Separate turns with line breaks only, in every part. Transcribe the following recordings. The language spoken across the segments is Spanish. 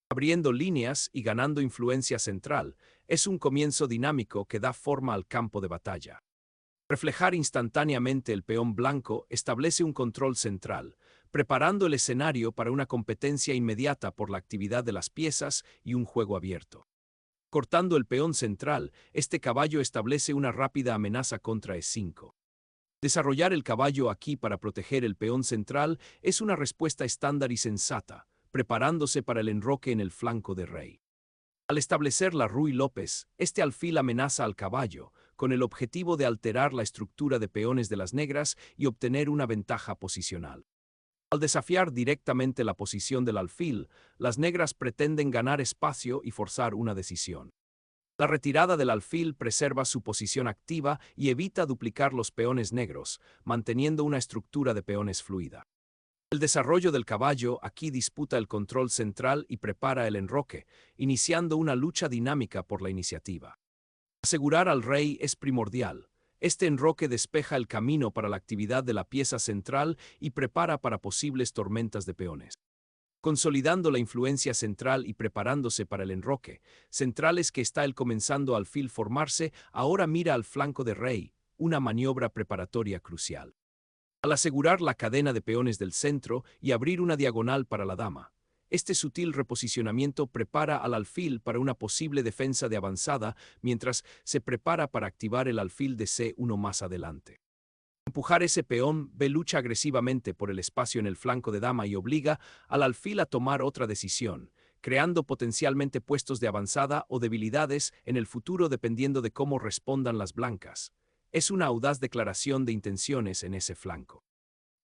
Abriendo líneas y ganando influencia central, es un comienzo dinámico que da forma al campo de batalla. Reflejar instantáneamente el peón blanco establece un control central, preparando el escenario para una competencia inmediata por la actividad de las piezas y un juego abierto. Cortando el peón central, este caballo establece una rápida amenaza contra E5. Desarrollar el caballo aquí para proteger el peón central es una respuesta estándar y sensata, preparándose para el enroque en el flanco de rey. Al establecer la Ruy López, este alfil amenaza al caballo, con el objetivo de alterar la estructura de peones de las negras y obtener una ventaja posicional. Al desafiar directamente la posición del alfil, las negras pretenden ganar espacio y forzar una decisión. La retirada del alfil preserva su posición activa y evita duplicar los peones negros, manteniendo una estructura de peones fluida. El desarrollo del caballo aquí disputa el control central y prepara el enroque, iniciando una lucha dinámica por la iniciativa. Asegurar al rey es primordial. Este enroque despeja el camino para la actividad de la pieza central y prepara para posibles tormentas de peones. Consolidando la influencia central y preparándose para el enroque, centrales que está el comenzando alfil formarse, ahora mira al flanco de rey, una maniobra preparatoria crucial. Al asegurar la cadena de peones del centro y abrir una diagonal para la dama, este sutil reposicionamiento prepara al alfil para una posible defensa de avanzada mientras se prepara para activar el alfil de C1 más adelante. Empujar ese peón ve lucha agresivamente por el espacio en el flanco de dama y obliga al alfil a tomar otra decisión, creando potencialmente puestos de avanzada o debilidades en el futuro dependiendo de cómo respondan las blancas. Es una audaz declaración de intenciones en ese flanco.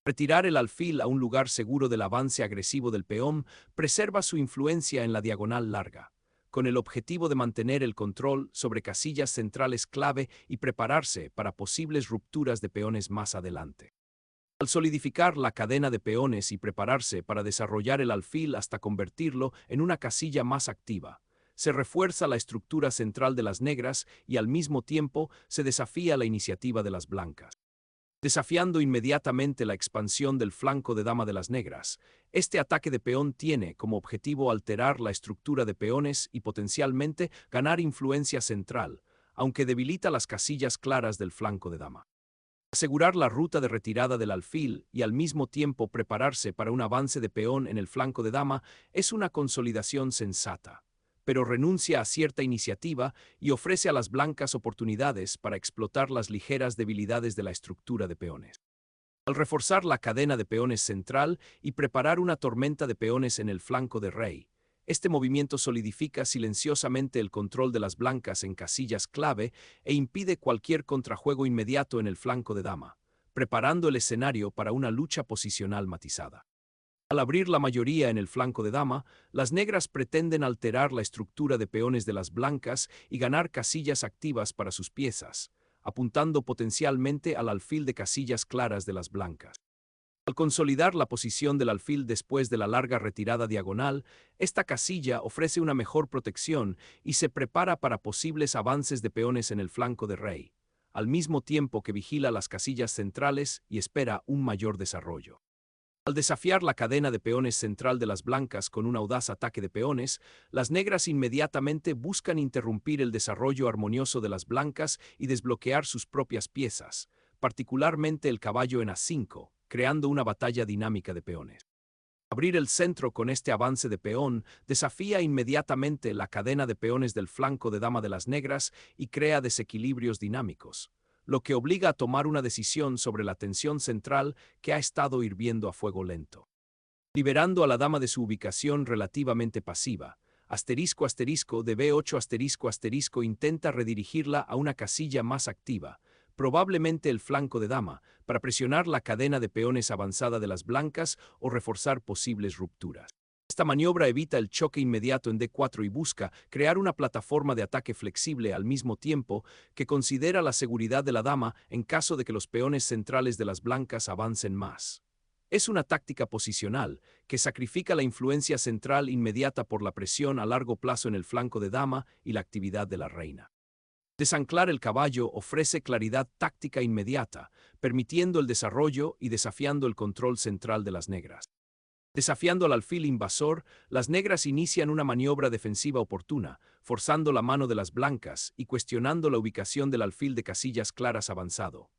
Retirar el alfil a un lugar seguro del avance agresivo del peón preserva su influencia en la diagonal larga, con el objetivo de mantener el control sobre casillas centrales clave y prepararse para posibles rupturas de peones más adelante. Al solidificar la cadena de peones y prepararse para desarrollar el alfil hasta convertirlo en una casilla más activa, se refuerza la estructura central de las negras y al mismo tiempo se desafía la iniciativa de las blancas. Desafiando inmediatamente la expansión del flanco de dama de las negras, este ataque de peón tiene como objetivo alterar la estructura de peones y potencialmente ganar influencia central, aunque debilita las casillas claras del flanco de dama. Asegurar la ruta de retirada del alfil y al mismo tiempo prepararse para un avance de peón en el flanco de dama es una consolidación sensata, pero renuncia a cierta iniciativa y ofrece a las blancas oportunidades para explotar las ligeras debilidades de la estructura de peones. Al reforzar la cadena de peones central y preparar una tormenta de peones en el flanco de rey, este movimiento solidifica silenciosamente el control de las blancas en casillas clave e impide cualquier contrajuego inmediato en el flanco de dama, preparando el escenario para una lucha posicional matizada. Al abrir la mayoría en el flanco de dama, las negras pretenden alterar la estructura de peones de las blancas y ganar casillas activas para sus piezas, apuntando potencialmente al alfil de casillas claras de las blancas. Al consolidar la posición del alfil después de la larga retirada diagonal, esta casilla ofrece una mejor protección y se prepara para posibles avances de peones en el flanco de rey, al mismo tiempo que vigila las casillas centrales y espera un mayor desarrollo. Al desafiar la cadena de peones central de las blancas con un audaz ataque de peones, las negras inmediatamente buscan interrumpir el desarrollo armonioso de las blancas y desbloquear sus propias piezas, particularmente el caballo en A5, creando una batalla dinámica de peones. Abrir el centro con este avance de peón desafía inmediatamente la cadena de peones del flanco de dama de las negras y crea desequilibrios dinámicos, lo que obliga a tomar una decisión sobre la tensión central que ha estado hirviendo a fuego lento. Liberando a la dama de su ubicación relativamente pasiva, asterisco asterisco de B8 asterisco asterisco intenta redirigirla a una casilla más activa, probablemente el flanco de dama, para presionar la cadena de peones avanzada de las blancas o reforzar posibles rupturas. Esta maniobra evita el choque inmediato en D4 y busca crear una plataforma de ataque flexible al mismo tiempo que considera la seguridad de la dama en caso de que los peones centrales de las blancas avancen más. Es una táctica posicional que sacrifica la influencia central inmediata por la presión a largo plazo en el flanco de dama y la actividad de la reina. Desanclar el caballo ofrece claridad táctica inmediata, permitiendo el desarrollo y desafiando el control central de las negras. Desafiando al alfil invasor, las negras inician una maniobra defensiva oportuna, forzando la mano de las blancas y cuestionando la ubicación del alfil de casillas claras avanzado.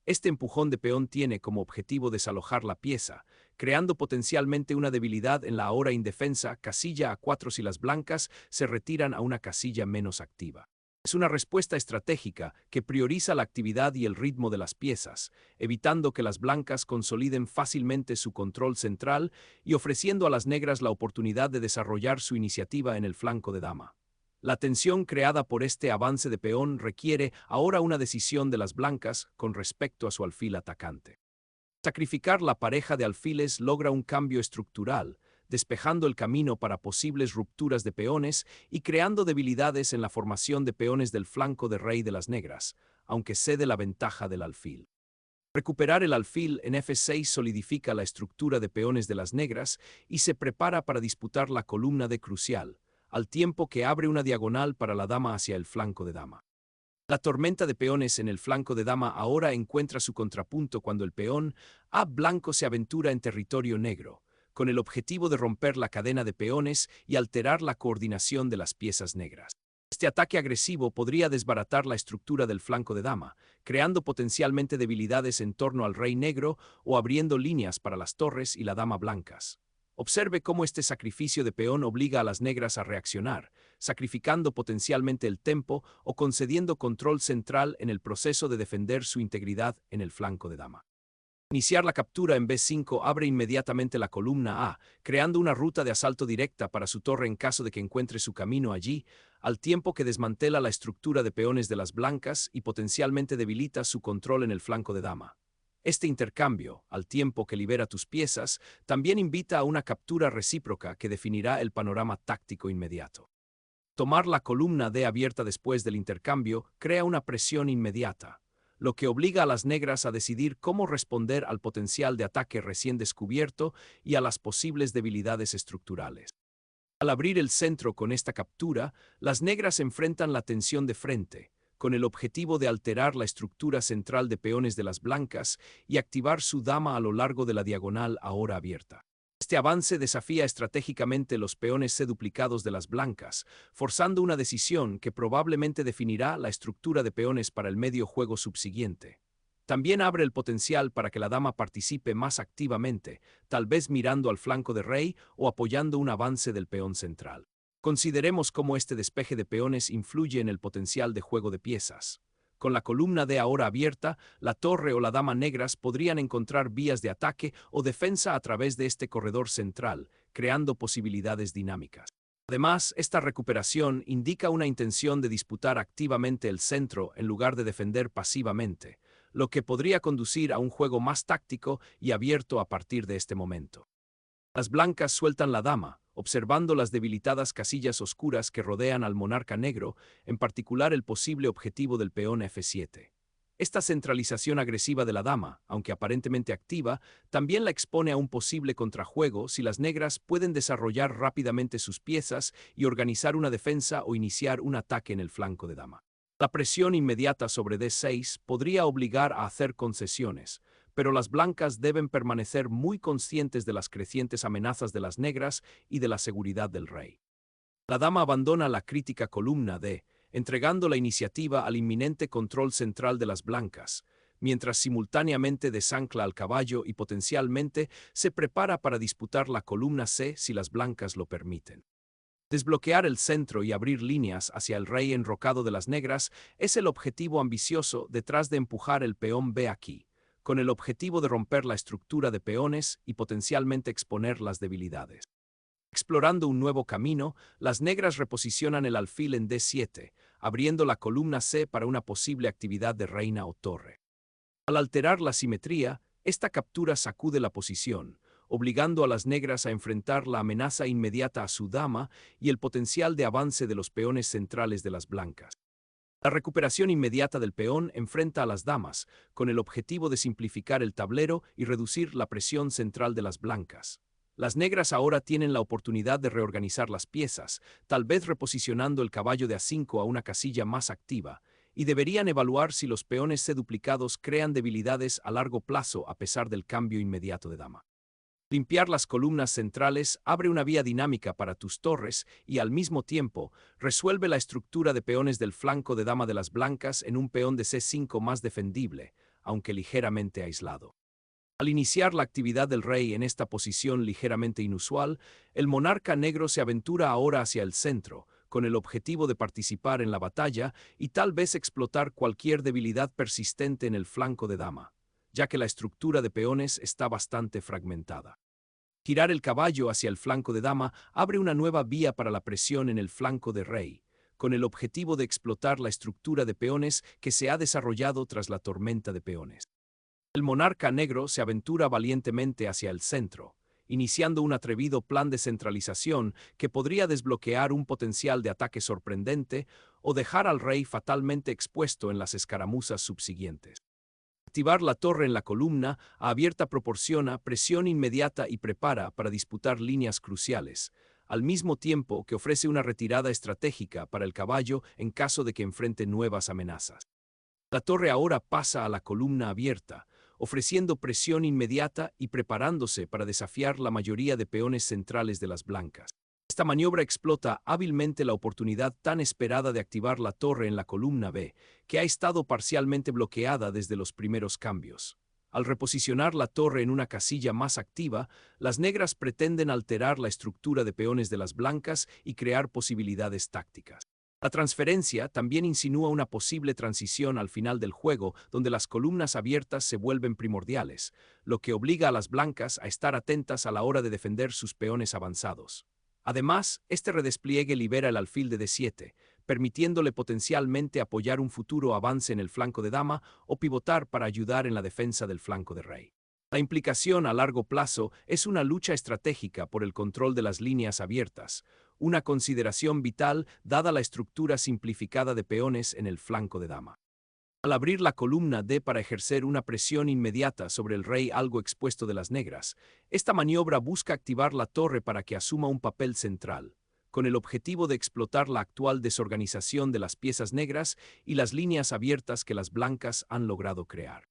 Este empujón de peón tiene como objetivo desalojar la pieza, creando potencialmente una debilidad en la ahora indefensa casilla A4 si las blancas se retiran a una casilla menos activa. Es una respuesta estratégica que prioriza la actividad y el ritmo de las piezas, evitando que las blancas consoliden fácilmente su control central y ofreciendo a las negras la oportunidad de desarrollar su iniciativa en el flanco de dama. La tensión creada por este avance de peón requiere ahora una decisión de las blancas con respecto a su alfil atacante. Sacrificar la pareja de alfiles logra un cambio estructural, despejando el camino para posibles rupturas de peones y creando debilidades en la formación de peones del flanco de rey de las negras, aunque cede la ventaja del alfil. Recuperar el alfil en F6 solidifica la estructura de peones de las negras y se prepara para disputar la columna de crucial, al tiempo que abre una diagonal para la dama hacia el flanco de dama. La tormenta de peones en el flanco de dama ahora encuentra su contrapunto cuando el peón A blanco se aventura en territorio negro, con el objetivo de romper la cadena de peones y alterar la coordinación de las piezas negras. Este ataque agresivo podría desbaratar la estructura del flanco de dama, creando potencialmente debilidades en torno al rey negro o abriendo líneas para las torres y la dama blancas. Observe cómo este sacrificio de peón obliga a las negras a reaccionar, sacrificando potencialmente el tempo o concediendo control central en el proceso de defender su integridad en el flanco de dama. Iniciar la captura en B5 abre inmediatamente la columna A, creando una ruta de asalto directa para su torre en caso de que encuentre su camino allí, al tiempo que desmantela la estructura de peones de las blancas y potencialmente debilita su control en el flanco de dama. Este intercambio, al tiempo que libera tus piezas, también invita a una captura recíproca que definirá el panorama táctico inmediato. Tomar la columna D abierta después del intercambio crea una presión inmediata, lo que obliga a las negras a decidir cómo responder al potencial de ataque recién descubierto y a las posibles debilidades estructurales. Al abrir el centro con esta captura, las negras enfrentan la tensión de frente, con el objetivo de alterar la estructura central de peones de las blancas y activar su dama a lo largo de la diagonal ahora abierta. Este avance desafía estratégicamente los peones C duplicados de las blancas, forzando una decisión que probablemente definirá la estructura de peones para el medio juego subsiguiente. También abre el potencial para que la dama participe más activamente, tal vez mirando al flanco de rey o apoyando un avance del peón central. Consideremos cómo este despeje de peones influye en el potencial de juego de piezas. Con la columna D ahora abierta, la torre o la dama negras podrían encontrar vías de ataque o defensa a través de este corredor central, creando posibilidades dinámicas. Además, esta recuperación indica una intención de disputar activamente el centro en lugar de defender pasivamente, lo que podría conducir a un juego más táctico y abierto a partir de este momento. Las blancas sueltan la dama, observando las debilitadas casillas oscuras que rodean al monarca negro, en particular el posible objetivo del peón F7. Esta centralización agresiva de la dama, aunque aparentemente activa, también la expone a un posible contrajuego si las negras pueden desarrollar rápidamente sus piezas y organizar una defensa o iniciar un ataque en el flanco de dama. La presión inmediata sobre D6 podría obligar a hacer concesiones, pero las blancas deben permanecer muy conscientes de las crecientes amenazas de las negras y de la seguridad del rey. La dama abandona la crítica columna D, entregando la iniciativa al inminente control central de las blancas, mientras simultáneamente desancla al caballo y potencialmente se prepara para disputar la columna C si las blancas lo permiten. Desbloquear el centro y abrir líneas hacia el rey enrocado de las negras es el objetivo ambicioso detrás de empujar el peón B aquí, con el objetivo de romper la estructura de peones y potencialmente exponer las debilidades. Explorando un nuevo camino, las negras reposicionan el alfil en D7, abriendo la columna C para una posible actividad de reina o torre. Al alterar la simetría, esta captura sacude la posición, obligando a las negras a enfrentar la amenaza inmediata a su dama y el potencial de avance de los peones centrales de las blancas. La recuperación inmediata del peón enfrenta a las damas, con el objetivo de simplificar el tablero y reducir la presión central de las blancas. Las negras ahora tienen la oportunidad de reorganizar las piezas, tal vez reposicionando el caballo de A5 a una casilla más activa, y deberían evaluar si los peones C duplicados crean debilidades a largo plazo a pesar del cambio inmediato de dama. Limpiar las columnas centrales abre una vía dinámica para tus torres y, al mismo tiempo, resuelve la estructura de peones del flanco de dama de las blancas en un peón de C5 más defendible, aunque ligeramente aislado. Al iniciar la actividad del rey en esta posición ligeramente inusual, el monarca negro se aventura ahora hacia el centro, con el objetivo de participar en la batalla y tal vez explotar cualquier debilidad persistente en el flanco de dama, ya que la estructura de peones está bastante fragmentada. Girar el caballo hacia el flanco de dama abre una nueva vía para la presión en el flanco de rey, con el objetivo de explotar la estructura de peones que se ha desarrollado tras la tormenta de peones. El monarca negro se aventura valientemente hacia el centro, iniciando un atrevido plan de centralización que podría desbloquear un potencial de ataque sorprendente o dejar al rey fatalmente expuesto en las escaramuzas subsiguientes. Activar la torre en la columna abierta proporciona presión inmediata y prepara para disputar líneas cruciales, al mismo tiempo que ofrece una retirada estratégica para el caballo en caso de que enfrente nuevas amenazas. La torre ahora pasa a la columna abierta, ofreciendo presión inmediata y preparándose para desafiar la mayoría de peones centrales de las blancas. Esta maniobra explota hábilmente la oportunidad tan esperada de activar la torre en la columna B, que ha estado parcialmente bloqueada desde los primeros cambios. Al reposicionar la torre en una casilla más activa, las negras pretenden alterar la estructura de peones de las blancas y crear posibilidades tácticas. La transferencia también insinúa una posible transición al final del juego, donde las columnas abiertas se vuelven primordiales, lo que obliga a las blancas a estar atentas a la hora de defender sus peones avanzados. Además, este redespliegue libera el alfil de D7, permitiéndole potencialmente apoyar un futuro avance en el flanco de dama o pivotar para ayudar en la defensa del flanco de rey. La implicación a largo plazo es una lucha estratégica por el control de las líneas abiertas, una consideración vital dada la estructura simplificada de peones en el flanco de dama. Al abrir la columna D para ejercer una presión inmediata sobre el rey algo expuesto de las negras, esta maniobra busca activar la torre para que asuma un papel central, con el objetivo de explotar la actual desorganización de las piezas negras y las líneas abiertas que las blancas han logrado crear.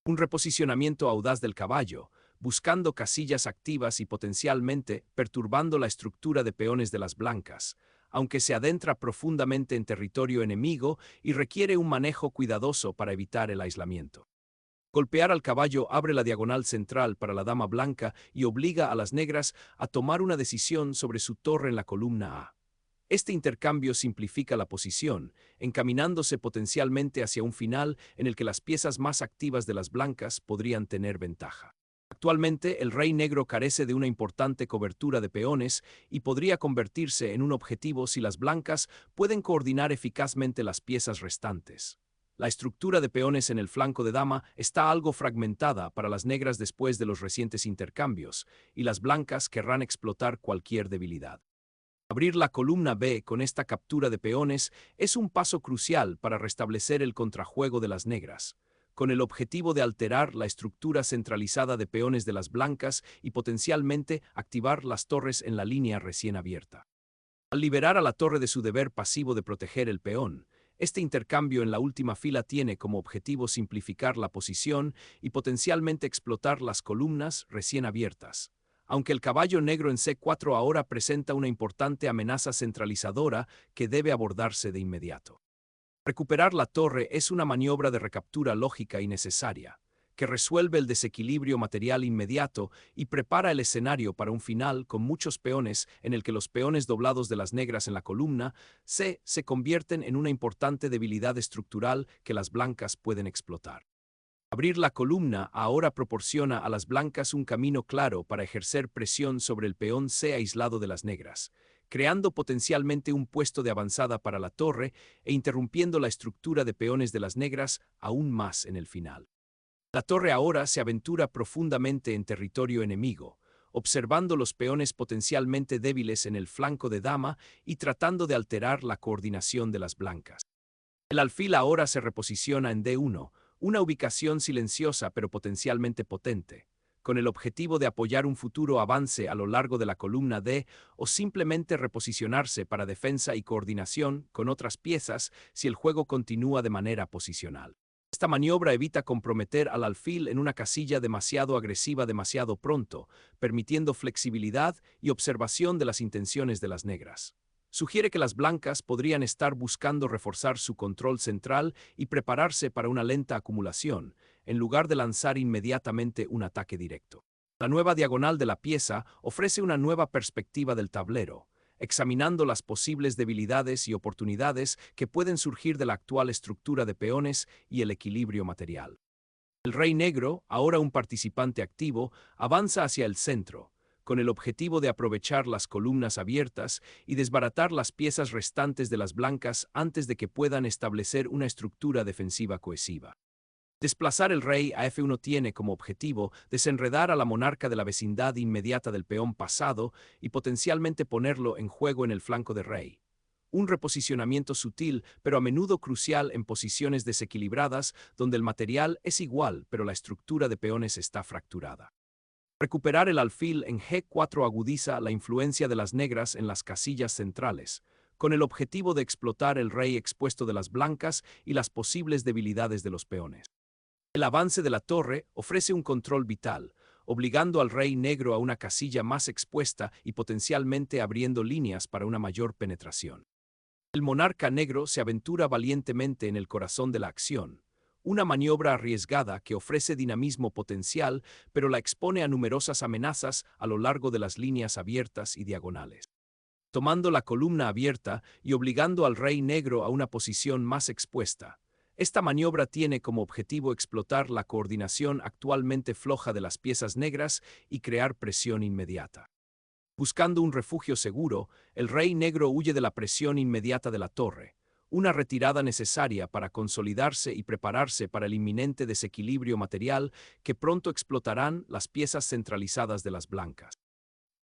Un reposicionamiento audaz del caballo, buscando casillas activas y potencialmente perturbando la estructura de peones de las blancas, aunque se adentra profundamente en territorio enemigo y requiere un manejo cuidadoso para evitar el aislamiento. Golpear al caballo abre la diagonal central para la dama blanca y obliga a las negras a tomar una decisión sobre su torre en la columna A. Este intercambio simplifica la posición, encaminándose potencialmente hacia un final en el que las piezas más activas de las blancas podrían tener ventaja. Actualmente, el rey negro carece de una importante cobertura de peones y podría convertirse en un objetivo si las blancas pueden coordinar eficazmente las piezas restantes. La estructura de peones en el flanco de dama está algo fragmentada para las negras después de los recientes intercambios, y las blancas querrán explotar cualquier debilidad. Abrir la columna B con esta captura de peones es un paso crucial para restablecer el contrajuego de las negras, con el objetivo de alterar la estructura centralizada de peones de las blancas y potencialmente activar las torres en la línea recién abierta. Al liberar a la torre de su deber pasivo de proteger el peón, este intercambio en la última fila tiene como objetivo simplificar la posición y potencialmente explotar las columnas recién abiertas. Aunque el caballo negro en C4 ahora presenta una importante amenaza centralizadora que debe abordarse de inmediato. Recuperar la torre es una maniobra de recaptura lógica y necesaria, que resuelve el desequilibrio material inmediato y prepara el escenario para un final con muchos peones en el que los peones doblados de las negras en la columna C se convierten en una importante debilidad estructural que las blancas pueden explotar. Abrir la columna ahora proporciona a las blancas un camino claro para ejercer presión sobre el peón C aislado de las negras, creando potencialmente un puesto de avanzada para la torre e interrumpiendo la estructura de peones de las negras aún más en el final. La torre ahora se aventura profundamente en territorio enemigo, observando los peones potencialmente débiles en el flanco de dama y tratando de alterar la coordinación de las blancas. El alfil ahora se reposiciona en D1, una ubicación silenciosa pero potencialmente potente, con el objetivo de apoyar un futuro avance a lo largo de la columna D o simplemente reposicionarse para defensa y coordinación con otras piezas si el juego continúa de manera posicional. Esta maniobra evita comprometer al alfil en una casilla demasiado agresiva demasiado pronto, permitiendo flexibilidad y observación de las intenciones de las negras. Sugiere que las blancas podrían estar buscando reforzar su control central y prepararse para una lenta acumulación, en lugar de lanzar inmediatamente un ataque directo. La nueva diagonal de la pieza ofrece una nueva perspectiva del tablero, examinando las posibles debilidades y oportunidades que pueden surgir de la actual estructura de peones y el equilibrio material. El rey negro, ahora un participante activo, avanza hacia el centro, con el objetivo de aprovechar las columnas abiertas y desbaratar las piezas restantes de las blancas antes de que puedan establecer una estructura defensiva cohesiva. Desplazar el rey a F1 tiene como objetivo desenredar a la monarca de la vecindad inmediata del peón pasado y potencialmente ponerlo en juego en el flanco de rey. Un reposicionamiento sutil, pero a menudo crucial en posiciones desequilibradas donde el material es igual, pero la estructura de peones está fracturada. Recuperar el alfil en G4 agudiza la influencia de las negras en las casillas centrales, con el objetivo de explotar el rey expuesto de las blancas y las posibles debilidades de los peones. El avance de la torre ofrece un control vital, obligando al rey negro a una casilla más expuesta y potencialmente abriendo líneas para una mayor penetración. El monarca negro se aventura valientemente en el corazón de la acción, una maniobra arriesgada que ofrece dinamismo potencial, pero la expone a numerosas amenazas a lo largo de las líneas abiertas y diagonales. Tomando la columna abierta y obligando al rey negro a una posición más expuesta, esta maniobra tiene como objetivo explotar la coordinación actualmente floja de las piezas negras y crear presión inmediata. Buscando un refugio seguro, el rey negro huye de la presión inmediata de la torre, una retirada necesaria para consolidarse y prepararse para el inminente desequilibrio material que pronto explotarán las piezas centralizadas de las blancas.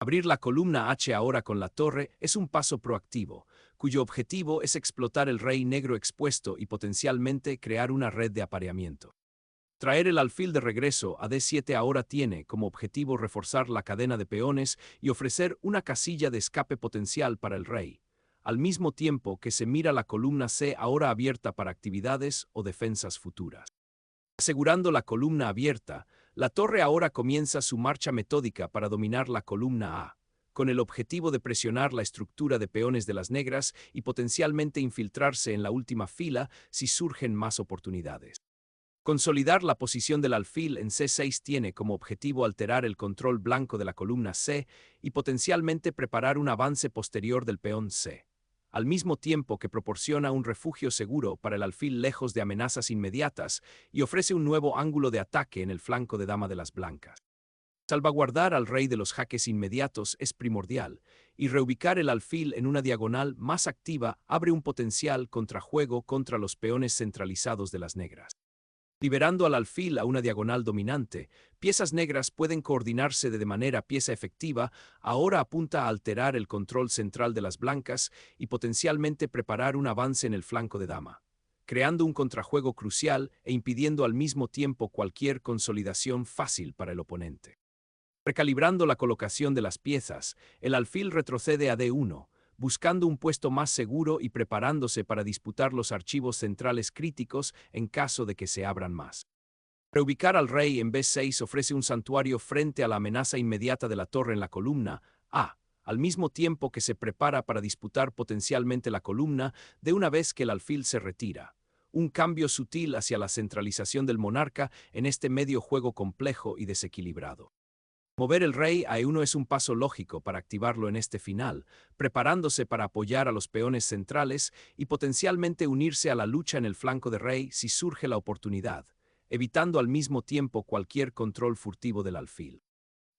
Abrir la columna H ahora con la torre es un paso proactivo, cuyo objetivo es explotar el rey negro expuesto y potencialmente crear una red de apareamiento. Traer el alfil de regreso a D7 ahora tiene como objetivo reforzar la cadena de peones y ofrecer una casilla de escape potencial para el rey, al mismo tiempo que se mira la columna C ahora abierta para actividades o defensas futuras. Asegurando la columna abierta, la torre ahora comienza su marcha metódica para dominar la columna A, con el objetivo de presionar la estructura de peones de las negras y potencialmente infiltrarse en la última fila si surgen más oportunidades. Consolidar la posición del alfil en C6 tiene como objetivo alterar el control blanco de la columna C y potencialmente preparar un avance posterior del peón C, al mismo tiempo que proporciona un refugio seguro para el alfil lejos de amenazas inmediatas y ofrece un nuevo ángulo de ataque en el flanco de dama de las blancas. Salvaguardar al rey de los jaques inmediatos es primordial, y reubicar el alfil en una diagonal más activa abre un potencial contrajuego contra los peones centralizados de las negras. Liberando al alfil a una diagonal dominante, piezas negras pueden coordinarse de manera pieza efectiva, ahora apunta a alterar el control central de las blancas y potencialmente preparar un avance en el flanco de dama, creando un contrajuego crucial e impidiendo al mismo tiempo cualquier consolidación fácil para el oponente. Recalibrando la colocación de las piezas, el alfil retrocede a D1, buscando un puesto más seguro y preparándose para disputar los archivos centrales críticos en caso de que se abran más. Reubicar al rey en B6 ofrece un santuario frente a la amenaza inmediata de la torre en la columna A, al mismo tiempo que se prepara para disputar potencialmente la columna de una vez que el alfil se retira. Un cambio sutil hacia la centralización del monarca en este medio juego complejo y desequilibrado. Mover el rey a E1 es un paso lógico para activarlo en este final, preparándose para apoyar a los peones centrales y potencialmente unirse a la lucha en el flanco de rey si surge la oportunidad, evitando al mismo tiempo cualquier control furtivo del alfil.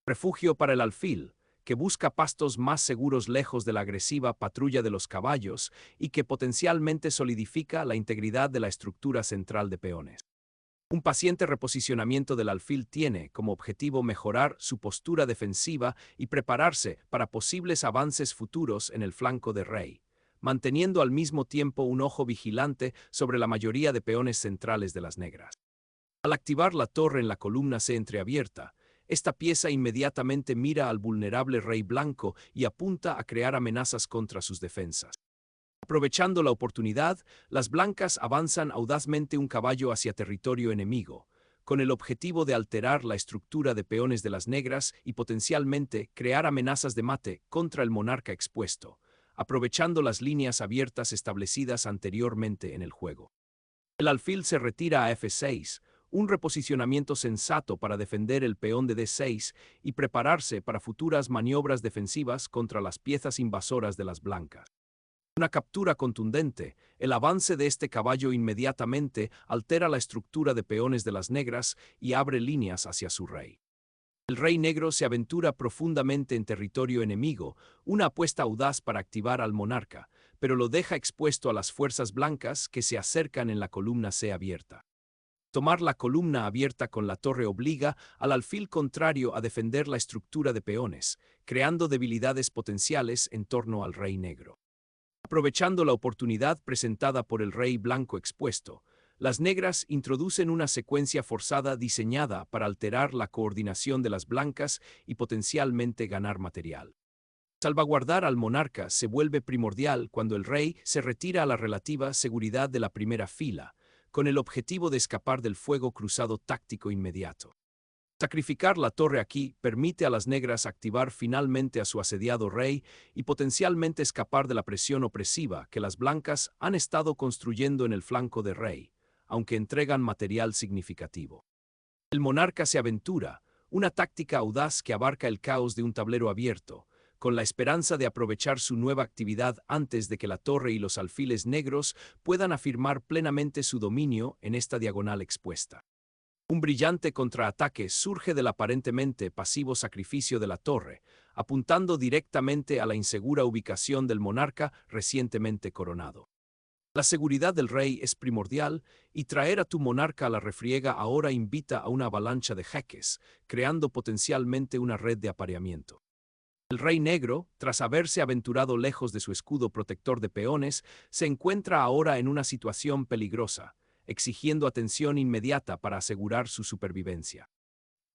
Refugio para el alfil, que busca pastos más seguros lejos de la agresiva patrulla de los caballos y que potencialmente solidifica la integridad de la estructura central de peones. Un paciente reposicionamiento del alfil tiene como objetivo mejorar su postura defensiva y prepararse para posibles avances futuros en el flanco de rey, manteniendo al mismo tiempo un ojo vigilante sobre la mayoría de peones centrales de las negras. Al activar la torre en la columna C entreabierta, esta pieza inmediatamente mira al vulnerable rey blanco y apunta a crear amenazas contra sus defensas. Aprovechando la oportunidad, las blancas avanzan audazmente un caballo hacia territorio enemigo, con el objetivo de alterar la estructura de peones de las negras y potencialmente crear amenazas de mate contra el monarca expuesto, aprovechando las líneas abiertas establecidas anteriormente en el juego. El alfil se retira a F6, un reposicionamiento sensato para defender el peón de D6 y prepararse para futuras maniobras defensivas contra las piezas invasoras de las blancas. Una captura contundente, el avance de este caballo inmediatamente altera la estructura de peones de las negras y abre líneas hacia su rey. El rey negro se aventura profundamente en territorio enemigo, una apuesta audaz para activar al monarca, pero lo deja expuesto a las fuerzas blancas que se acercan en la columna C abierta. Tomar la columna abierta con la torre obliga al alfil contrario a defender la estructura de peones, creando debilidades potenciales en torno al rey negro. Aprovechando la oportunidad presentada por el rey blanco expuesto, las negras introducen una secuencia forzada diseñada para alterar la coordinación de las blancas y potencialmente ganar material. Salvaguardar al monarca se vuelve primordial cuando el rey se retira a la relativa seguridad de la primera fila, con el objetivo de escapar del fuego cruzado táctico inmediato. Sacrificar la torre aquí permite a las negras activar finalmente a su asediado rey y potencialmente escapar de la presión opresiva que las blancas han estado construyendo en el flanco de rey, aunque entregan material significativo. El monarca se aventura, una táctica audaz que abarca el caos de un tablero abierto, con la esperanza de aprovechar su nueva actividad antes de que la torre y los alfiles negros puedan afirmar plenamente su dominio en esta diagonal expuesta. Un brillante contraataque surge del aparentemente pasivo sacrificio de la torre, apuntando directamente a la insegura ubicación del monarca recientemente coronado. La seguridad del rey es primordial y traer a tu monarca a la refriega ahora invita a una avalancha de jaques, creando potencialmente una red de apareamiento. El rey negro, tras haberse aventurado lejos de su escudo protector de peones, se encuentra ahora en una situación peligrosa, exigiendo atención inmediata para asegurar su supervivencia.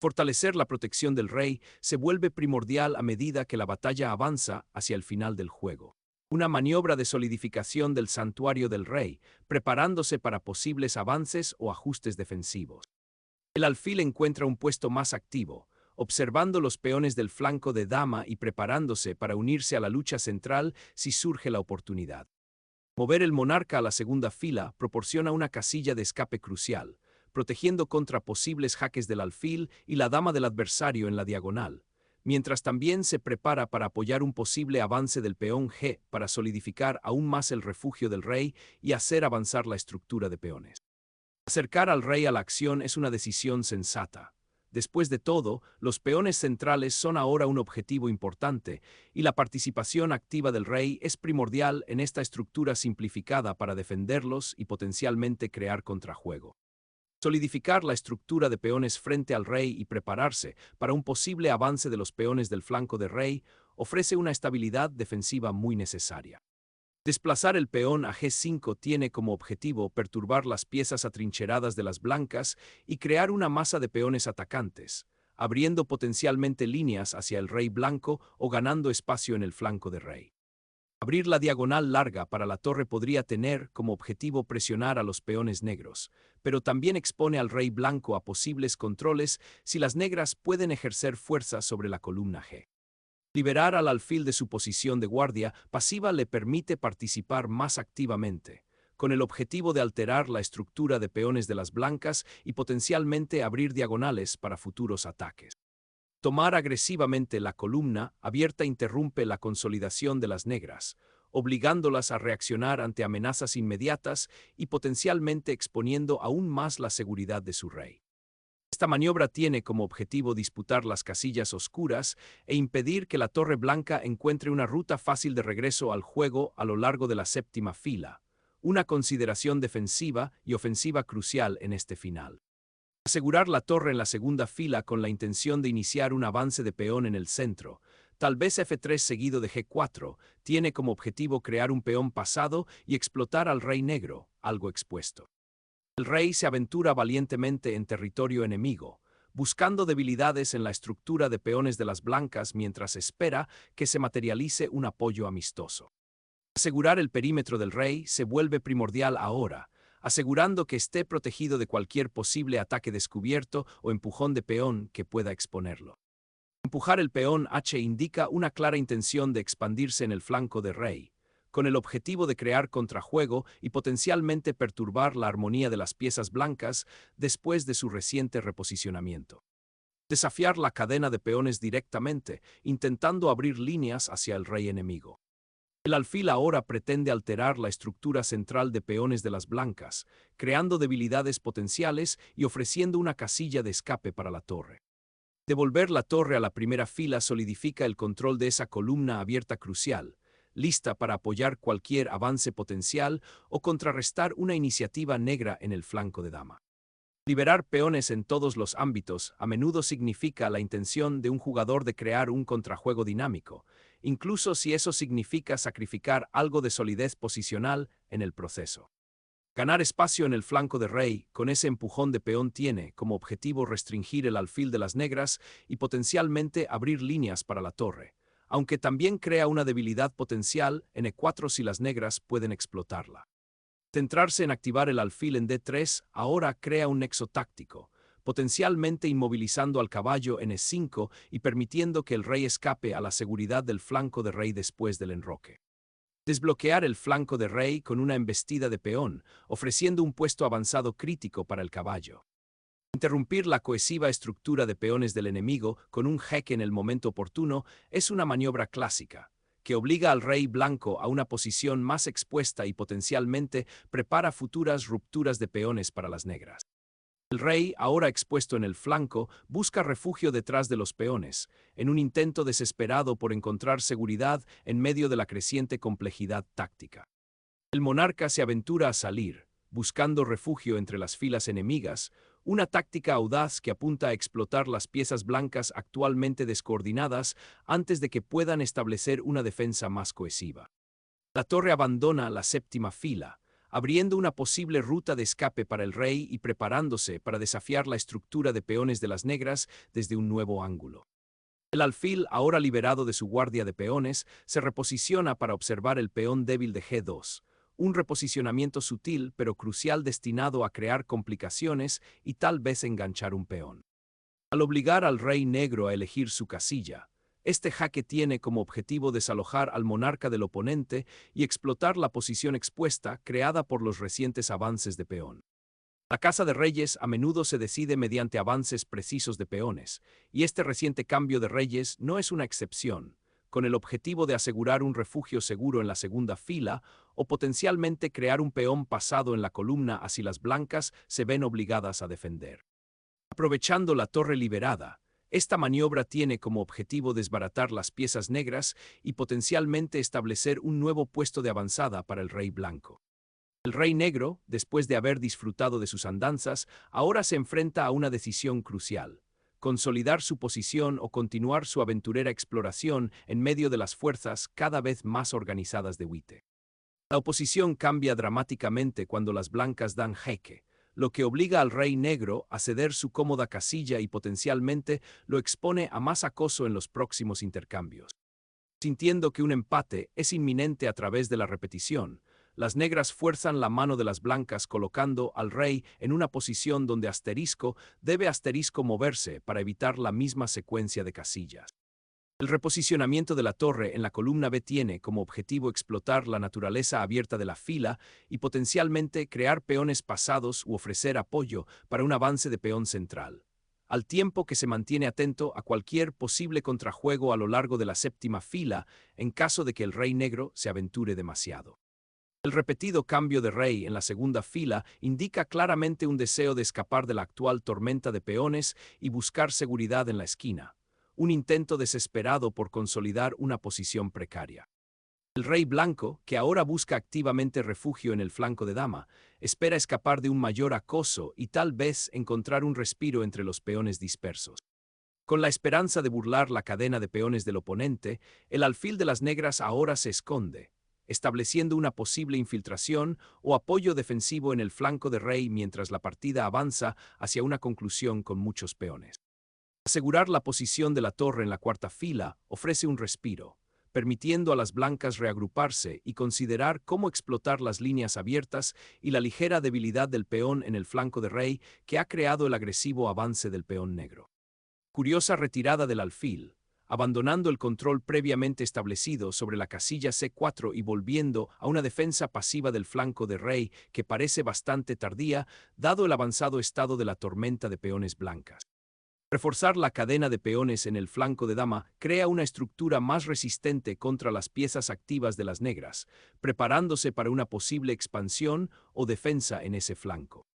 Fortalecer la protección del rey se vuelve primordial a medida que la batalla avanza hacia el final del juego. Una maniobra de solidificación del santuario del rey, preparándose para posibles avances o ajustes defensivos. El alfil encuentra un puesto más activo, observando los peones del flanco de dama y preparándose para unirse a la lucha central si surge la oportunidad. Mover el monarca a la segunda fila proporciona una casilla de escape crucial, protegiendo contra posibles jaques del alfil y la dama del adversario en la diagonal, mientras también se prepara para apoyar un posible avance del peón G para solidificar aún más el refugio del rey y hacer avanzar la estructura de peones. Acercar al rey a la acción es una decisión sensata. Después de todo, los peones centrales son ahora un objetivo importante, y la participación activa del rey es primordial en esta estructura simplificada para defenderlos y potencialmente crear contrajuego. Solidificar la estructura de peones frente al rey y prepararse para un posible avance de los peones del flanco de rey ofrece una estabilidad defensiva muy necesaria. Desplazar el peón a G5 tiene como objetivo perturbar las piezas atrincheradas de las blancas y crear una masa de peones atacantes, abriendo potencialmente líneas hacia el rey blanco o ganando espacio en el flanco de rey. Abrir la diagonal larga para la torre podría tener como objetivo presionar a los peones negros, pero también expone al rey blanco a posibles controles si las negras pueden ejercer fuerza sobre la columna G. Liberar al alfil de su posición de guardia pasiva le permite participar más activamente, con el objetivo de alterar la estructura de peones de las blancas y potencialmente abrir diagonales para futuros ataques. Tomar agresivamente la columna abierta interrumpe la consolidación de las negras, obligándolas a reaccionar ante amenazas inmediatas y potencialmente exponiendo aún más la seguridad de su rey. Esta maniobra tiene como objetivo disputar las casillas oscuras e impedir que la torre blanca encuentre una ruta fácil de regreso al juego a lo largo de la séptima fila, una consideración defensiva y ofensiva crucial en este final. Asegurar la torre en la segunda fila con la intención de iniciar un avance de peón en el centro, tal vez F3 seguido de G4, tiene como objetivo crear un peón pasado y explotar al rey negro, algo expuesto. El rey se aventura valientemente en territorio enemigo, buscando debilidades en la estructura de peones de las blancas mientras espera que se materialice un apoyo amistoso. Asegurar el perímetro del rey se vuelve primordial ahora, asegurando que esté protegido de cualquier posible ataque descubierto o empujón de peón que pueda exponerlo. Empujar el peón H indica una clara intención de expandirse en el flanco de rey, con el objetivo de crear contrajuego y potencialmente perturbar la armonía de las piezas blancas después de su reciente reposicionamiento. Desafiar la cadena de peones directamente, intentando abrir líneas hacia el rey enemigo. El alfil ahora pretende alterar la estructura central de peones de las blancas, creando debilidades potenciales y ofreciendo una casilla de escape para la torre. Devolver la torre a la primera fila solidifica el control de esa columna abierta crucial, lista para apoyar cualquier avance potencial o contrarrestar una iniciativa negra en el flanco de dama. Liberar peones en todos los ámbitos a menudo significa la intención de un jugador de crear un contrajuego dinámico, incluso si eso significa sacrificar algo de solidez posicional en el proceso. Ganar espacio en el flanco de rey con ese empujón de peón tiene como objetivo restringir el alfil de las negras y potencialmente abrir líneas para la torre, aunque también crea una debilidad potencial en E4 si las negras pueden explotarla. Centrarse en activar el alfil en D3 ahora crea un nexo táctico, potencialmente inmovilizando al caballo en E5 y permitiendo que el rey escape a la seguridad del flanco de rey después del enroque. Desbloquear el flanco de rey con una embestida de peón, ofreciendo un puesto avanzado crítico para el caballo. Interrumpir la cohesiva estructura de peones del enemigo con un jaque en el momento oportuno es una maniobra clásica, que obliga al rey blanco a una posición más expuesta y potencialmente prepara futuras rupturas de peones para las negras. El rey, ahora expuesto en el flanco, busca refugio detrás de los peones, en un intento desesperado por encontrar seguridad en medio de la creciente complejidad táctica. El monarca se aventura a salir, buscando refugio entre las filas enemigas, una táctica audaz que apunta a explotar las piezas blancas actualmente descoordinadas antes de que puedan establecer una defensa más cohesiva. La torre abandona la séptima fila, abriendo una posible ruta de escape para el rey y preparándose para desafiar la estructura de peones de las negras desde un nuevo ángulo. El alfil, ahora liberado de su guardia de peones, se reposiciona para observar el peón débil de G2, un reposicionamiento sutil pero crucial destinado a crear complicaciones y tal vez enganchar un peón. Al obligar al rey negro a elegir su casilla, este jaque tiene como objetivo desalojar al monarca del oponente y explotar la posición expuesta creada por los recientes avances de peón. La casa de reyes a menudo se decide mediante avances precisos de peones, y este reciente cambio de reyes no es una excepción, con el objetivo de asegurar un refugio seguro en la segunda fila o potencialmente crear un peón pasado en la columna así las blancas se ven obligadas a defender. Aprovechando la torre liberada, esta maniobra tiene como objetivo desbaratar las piezas negras y potencialmente establecer un nuevo puesto de avanzada para el rey blanco. El rey negro, después de haber disfrutado de sus andanzas, ahora se enfrenta a una decisión crucial: consolidar su posición o continuar su aventurera exploración en medio de las fuerzas cada vez más organizadas de Witte. La oposición cambia dramáticamente cuando las blancas dan jaque, lo que obliga al rey negro a ceder su cómoda casilla y potencialmente lo expone a más acoso en los próximos intercambios. Sintiendo que un empate es inminente a través de la repetición, las negras fuerzan la mano de las blancas colocando al rey en una posición donde debe moverse para evitar la misma secuencia de casillas. El reposicionamiento de la torre en la columna B tiene como objetivo explotar la naturaleza abierta de la fila y potencialmente crear peones pasados u ofrecer apoyo para un avance de peón central, al tiempo que se mantiene atento a cualquier posible contrajuego a lo largo de la séptima fila en caso de que el rey negro se aventure demasiado. El repetido cambio de rey en la segunda fila indica claramente un deseo de escapar de la actual tormenta de peones y buscar seguridad en la esquina, un intento desesperado por consolidar una posición precaria. El rey blanco, que ahora busca activamente refugio en el flanco de dama, espera escapar de un mayor acoso y tal vez encontrar un respiro entre los peones dispersos. Con la esperanza de burlar la cadena de peones del oponente, el alfil de las negras ahora se esconde, estableciendo una posible infiltración o apoyo defensivo en el flanco de rey mientras la partida avanza hacia una conclusión con muchos peones. Asegurar la posición de la torre en la cuarta fila ofrece un respiro, permitiendo a las blancas reagruparse y considerar cómo explotar las líneas abiertas y la ligera debilidad del peón en el flanco de rey que ha creado el agresivo avance del peón negro. Curiosa retirada del alfil, abandonando el control previamente establecido sobre la casilla C4 y volviendo a una defensa pasiva del flanco de rey que parece bastante tardía, dado el avanzado estado de la tormenta de peones blancas. Reforzar la cadena de peones en el flanco de dama crea una estructura más resistente contra las piezas activas de las negras, preparándose para una posible expansión o defensa en ese flanco.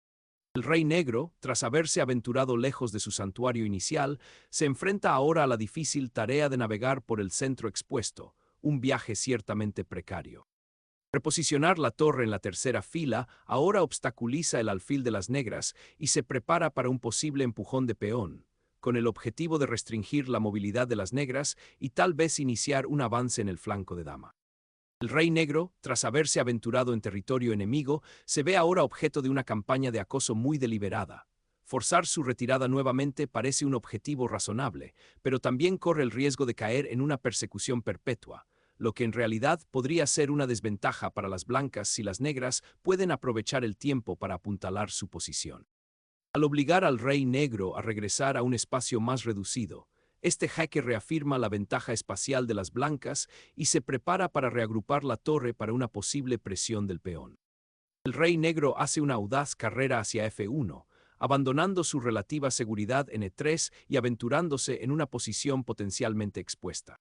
El rey negro, tras haberse aventurado lejos de su santuario inicial, se enfrenta ahora a la difícil tarea de navegar por el centro expuesto, un viaje ciertamente precario. Reposicionar la torre en la tercera fila ahora obstaculiza el alfil de las negras y se prepara para un posible empujón de peón, con el objetivo de restringir la movilidad de las negras y tal vez iniciar un avance en el flanco de dama. El rey negro, tras haberse aventurado en territorio enemigo, se ve ahora objeto de una campaña de acoso muy deliberada. Forzar su retirada nuevamente parece un objetivo razonable, pero también corre el riesgo de caer en una persecución perpetua, lo que en realidad podría ser una desventaja para las blancas si las negras pueden aprovechar el tiempo para apuntalar su posición. Al obligar al rey negro a regresar a un espacio más reducido, este jaque reafirma la ventaja espacial de las blancas y se prepara para reagrupar la torre para una posible presión del peón. El rey negro hace una audaz carrera hacia F1, abandonando su relativa seguridad en E3 y aventurándose en una posición potencialmente expuesta.